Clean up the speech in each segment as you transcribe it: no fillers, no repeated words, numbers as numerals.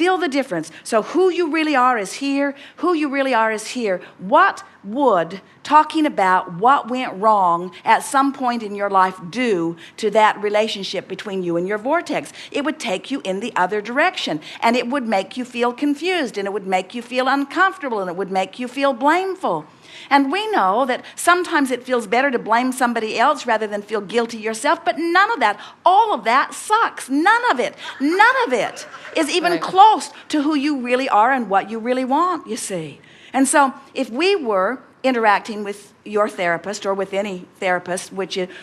Feel the difference. So who you really are is here. Who you really are is here. What would talking about what went wrong at some point in your life do to that relationship between you and your vortex? It would take you in the other direction, and it would make you feel confused, and it would make you feel uncomfortable, and it would make you feel blameful. And we know that sometimes it feels better to blame somebody else rather than feel guilty yourself, but none of that, all of that sucks. None of it is even close to who you really are and what you really want, you see. And so if we were interacting with your therapist or with any therapist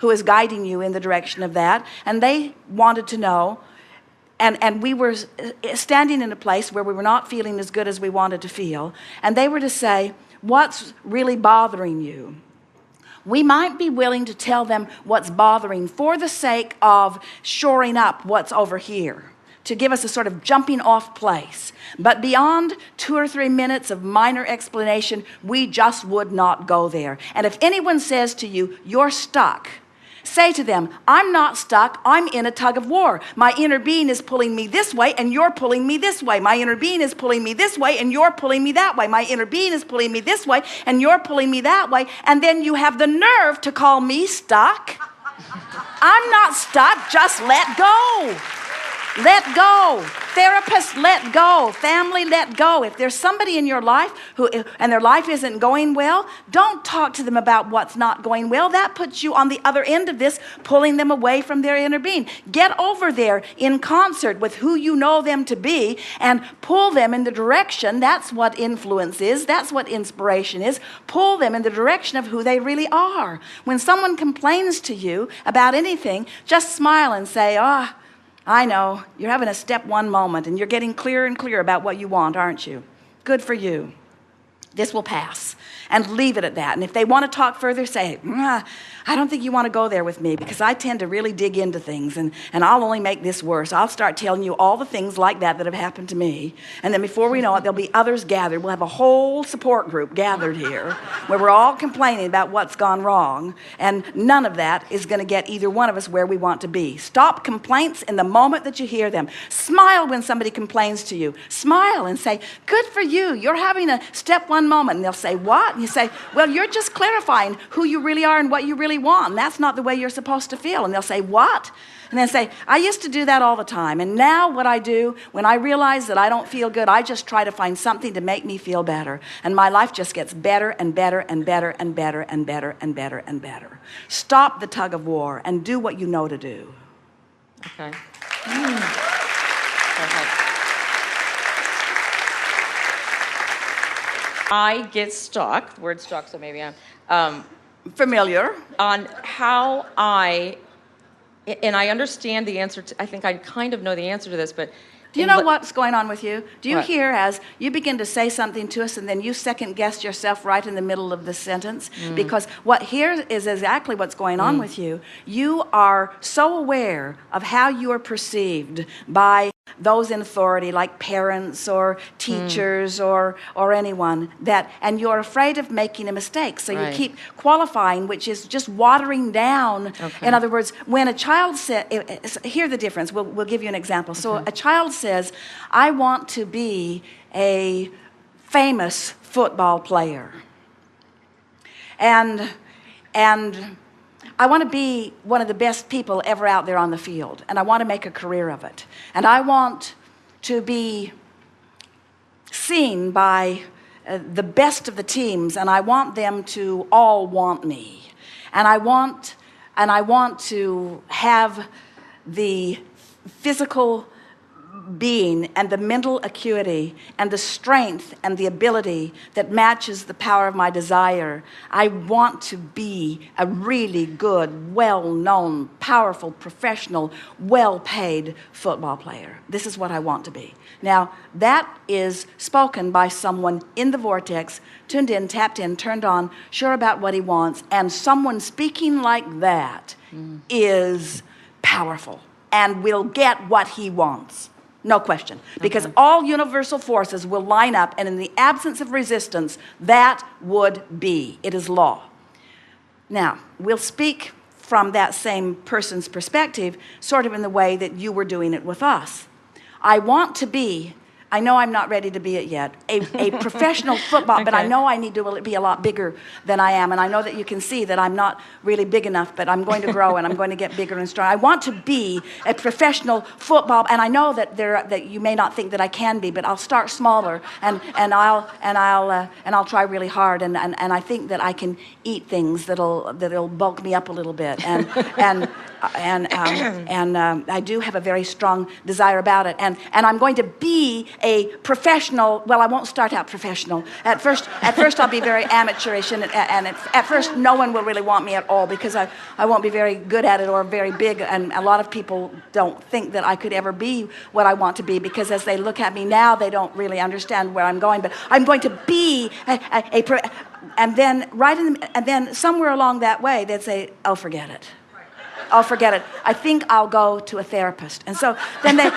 who is guiding you in the direction of that, and they wanted to know, and we were standing in a place where we were not feeling as good as we wanted to feel, and they were to say, what's really bothering you? We might be willing to tell them what's bothering for the sake of shoring up what's over here, to give us a sort of jumping off place. But beyond 2 or 3 minutes of minor explanation, we just would not go there. And if anyone says to you, you're stuck, say to them, I'm not stuck, I'm in a tug of war. My inner being is pulling me this way and you're pulling me this way. My inner being is pulling me this way and you're pulling me that way. My inner being is pulling me this way and you're pulling me that way. And then you have the nerve to call me stuck. I'm not stuck, just let go. Let go. Therapist, let go. Family, let go. If there's somebody in your life and their life isn't going well, don't talk to them about what's not going well. That puts you on the other end of this, pulling them away from their inner being. Get over there in concert with who you know them to be and pull them in the direction. That's what influence is. That's what inspiration is. Pull them in the direction of who they really are. When someone complains to you about anything, just smile and say, I know, you're having a step one moment and you're getting clearer and clearer about what you want, aren't you? Good for you. This will pass. And leave it at that. And if they want to talk further, say, I don't think you want to go there with me because I tend to really dig into things and I'll only make this worse. I'll start telling you all the things like that have happened to me. And then before we know it, there'll be others gathered. We'll have a whole support group gathered here where we're all complaining about what's gone wrong. And none of that is going to get either one of us where we want to be. Stop complaints in the moment that you hear them. Smile when somebody complains to you. Smile and say, good for you. You're having a step one moment. And they'll say, what? And you say, well, you're just clarifying who you really are and what you really want, and that's not the way you're supposed to feel. And they'll say, what? And then say, I used to do that all the time, and now what I do, when I realize that I don't feel good, I just try to find something to make me feel better, and my life just gets better and better and better and better and better and better and better. Stop the tug of war and do what you know to do. Okay. I get stuck, word stuck, so maybe I'm familiar on how and I understand the answer to, I think I kind of know the answer to this, but do you know what's going on with you? Do you what? hear as you begin to say something to us and then you second guess yourself right in the middle of the sentence? Because what here is exactly what's going on with you. You are so aware of how you are perceived by those in authority like parents or teachers or anyone and you're afraid of making a mistake, so you keep qualifying, which is just watering down. In other words, when a child says, hear the difference, we'll give you an example. So a child says, I want to be a famous football player, and I want to be one of the best people ever out there on the field, and I want to make a career of it. And I want to be seen by the best of the teams, and I want them to all want me. And I want to have the physical being and the mental acuity and the strength and the ability that matches the power of my desire. I want to be a really good, well-known, powerful, professional, well-paid football player. This is what I want to be. Now, that is spoken by someone in the vortex, tuned in, tapped in, turned on, sure about what he wants, and someone speaking like that is powerful and will get what he wants. No question. Because all universal forces will line up, and in the absence of resistance, that would be. It is law. Now, we'll speak from that same person's perspective, sort of in the way that you were doing it with us. I want to be I know I'm not ready to be it yet. A professional football, but I Okay. know I need to be a lot bigger than I am. And I know that you can see that I'm not really big enough, but I'm going to grow and I'm going to get bigger and stronger. I want to be a professional football, and I know that you may not think that I can be, but I'll start smaller and I'll try really hard, and I think that I can eat things that'll bulk me up a little bit, and I do have a very strong desire about it, and I'm going to be a professional. Well, I won't start out professional. At first I'll be very amateurish, and at first no one will really want me at all, because I won't be very good at it or very big, and a lot of people don't think that I could ever be what I want to be, because as they look at me now, they don't really understand where I'm going. But I'm going to be and then somewhere along that way they'd say, "Oh, forget it. I'll forget it. I think I'll go to a therapist." And so then they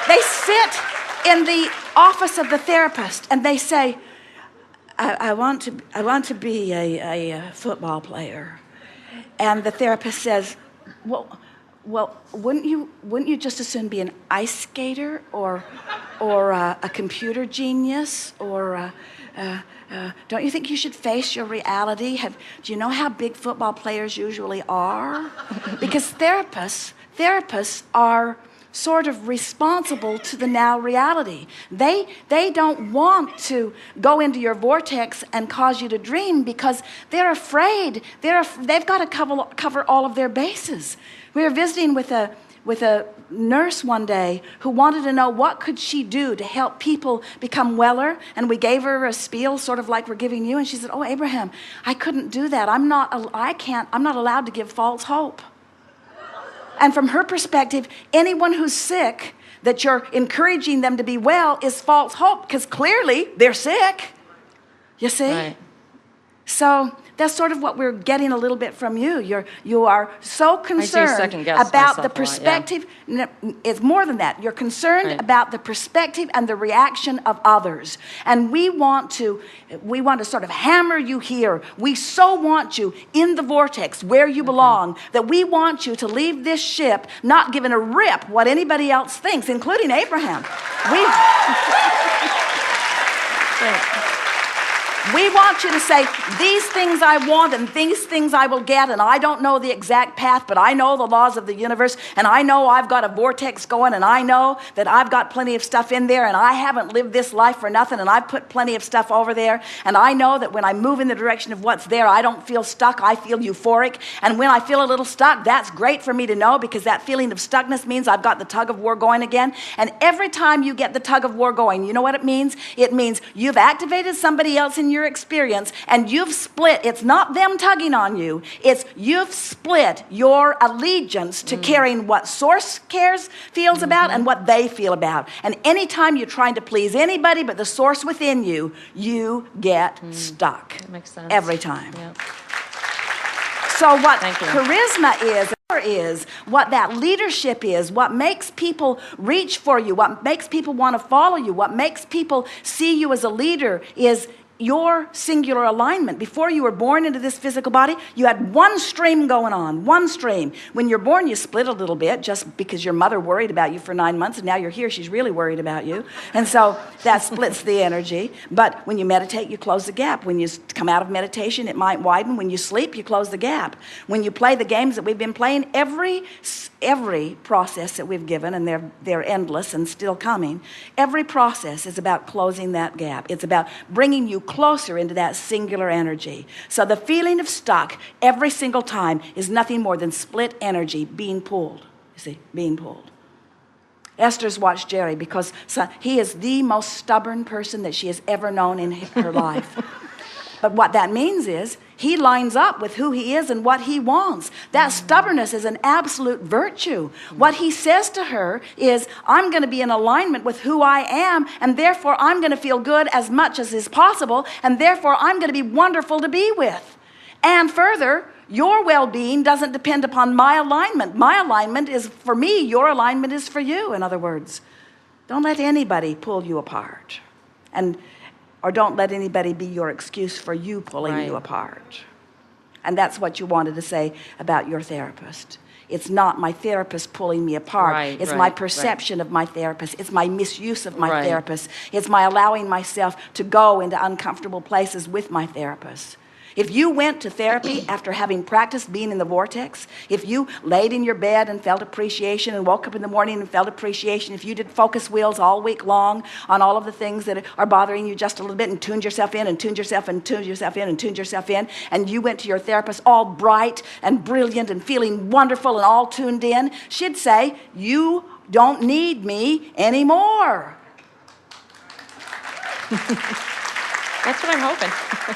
they sit in the office of the therapist and they say, I want to be a football player. And the therapist says, well, wouldn't you just as soon be an ice skater or a computer genius or don't you think you should face your reality? Do you know how big football players usually are? Because therapists are sort of responsible to the now reality. They don't want to go into your vortex and cause you to dream, because they're afraid. They've got to cover all of their bases. We were visiting with a nurse one day who wanted to know what could she do to help people become weller, and we gave her a spiel sort of like we're giving you, and she said, "Oh, Abraham, I couldn't do that. I'm not allowed to give false hope." And from her perspective, anyone who's sick that you're encouraging them to be well is false hope, because clearly they're sick. You see? Right. So that's sort of what we're getting a little bit from you. You are so concerned second-guess about myself the a lot, yeah. perspective. It's more than that. You're concerned Right. about the perspective and the reaction of others. And we want to sort of hammer you here. We so want you in the vortex where you belong, that we want you to leave this ship not giving a rip what anybody else thinks, including Abraham. We want you to say, these things I want and these things I will get, and I don't know the exact path, but I know the laws of the universe, and I know I've got a vortex going, and I know that I've got plenty of stuff in there, and I haven't lived this life for nothing, and I've put plenty of stuff over there, and I know that when I move in the direction of what's there, I don't feel stuck, I feel euphoric, and when I feel a little stuck, that's great for me to know, because that feeling of stuckness means I've got the tug of war going again. And every time you get the tug of war going, you know what it means? It means you've activated somebody else in your experience, and you've split. It's not them tugging on you. It's you've split your allegiance to caring what source feels about and what they feel about. And anytime you're trying to please anybody but the source within you, you get stuck. That makes sense. Every time. Yeah. So what Thank you. charisma is, what that leadership is, what makes people reach for you, what makes people want to follow you, what makes people see you as a leader is your singular alignment. Before you were born into this physical body, you had one stream going on, one stream. When you're born, you split a little bit just because your mother worried about you for 9 months, and now you're here, she's really worried about you. And so that splits the energy. But when you meditate, you close the gap. When you come out of meditation, it might widen. When you sleep, you close the gap. When you play the games that we've been playing, every process that we've given, and they're endless and still coming, every process is about closing that gap. It's about bringing you closer into that singular energy. So the feeling of stuck every single time is nothing more than split energy being pulled. You see, being pulled. Esther's watched Jerry because he is the most stubborn person that she has ever known in her life. But what that means is he lines up with who he is and what he wants. That stubbornness is an absolute virtue. What he says to her is, I'm going to be in alignment with who I am, and therefore I'm going to feel good as much as is possible, and therefore I'm going to be wonderful to be with. And further, your well-being doesn't depend upon my alignment. My alignment is for me, your alignment is for you, in other words. Don't let anybody pull you apart. Or don't let anybody be your excuse for you pulling you apart. And that's what you wanted to say about your therapist. It's not my therapist pulling me apart. Right, It's right, my right. perception of my therapist. It's my misuse of my Right. therapist. It's my allowing myself to go into uncomfortable places with my therapist. If you went to therapy after having practiced being in the vortex, if you laid in your bed and felt appreciation and woke up in the morning and felt appreciation, if you did focus wheels all week long on all of the things that are bothering you just a little bit and tuned yourself in and tuned yourself and tuned yourself in and tuned yourself in, and you went to your therapist all bright and brilliant and feeling wonderful and all tuned in, she'd say, you don't need me anymore. That's what I'm hoping.